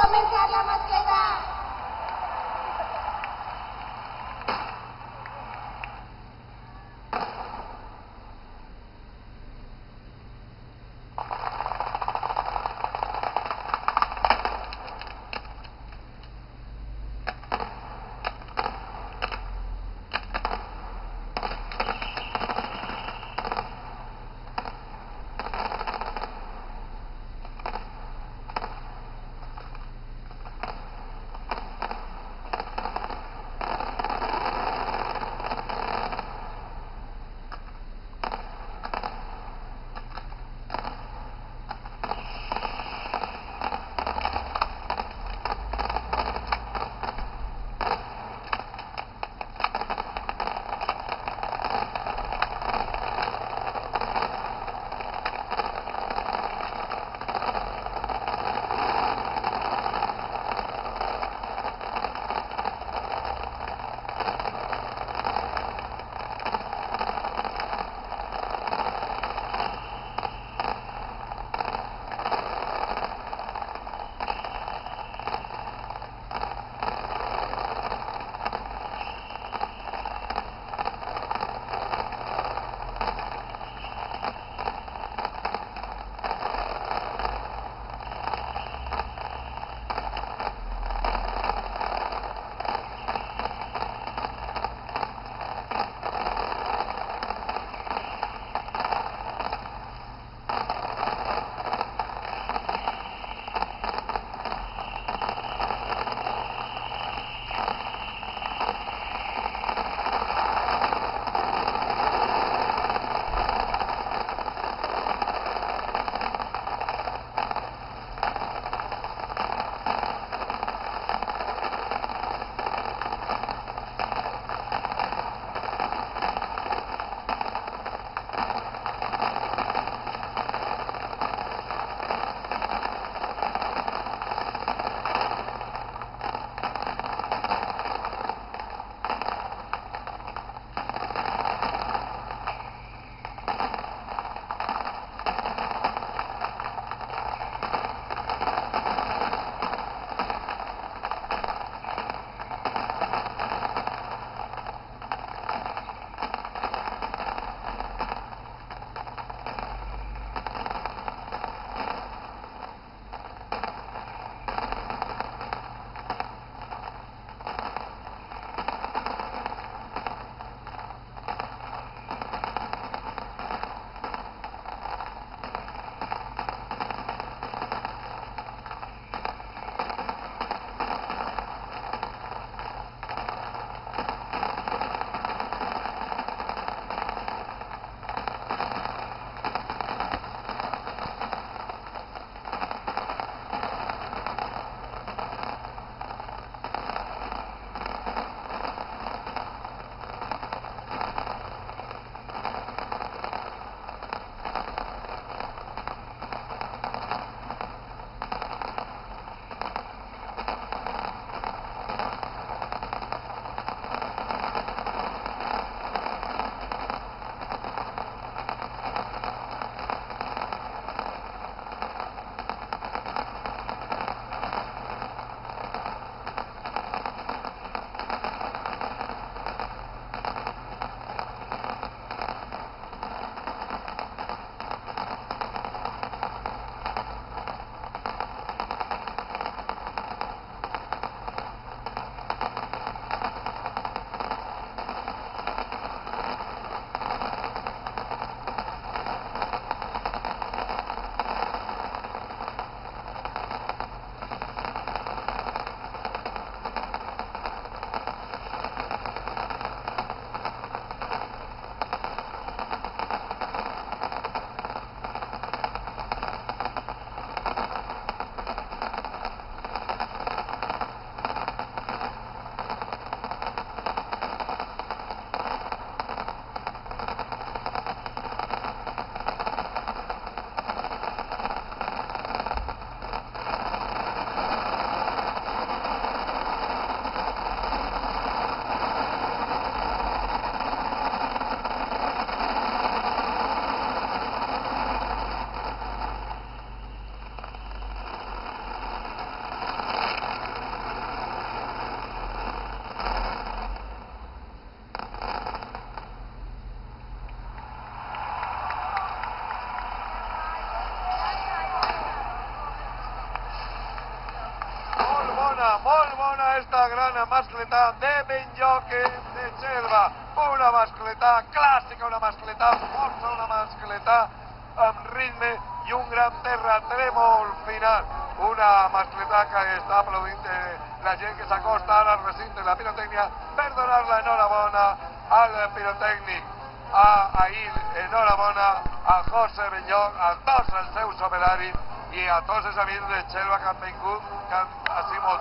comenzar la mascleta. gran mascletà de Benlloc de Xelva, una mascletà clàssica, una mascletà força, una mascletà amb ritme i un gran terratrèmol final. Una mascletà que està aplaudint la gent que s'acosta ara al recinte de la pirotècnia per donar l'enhorabona al pirotècnic. Ahir, enhorabona a José Benlloc, a tots els seus operaris i a tots els amics de Xelva que han vingut, que han sigut moltíssims.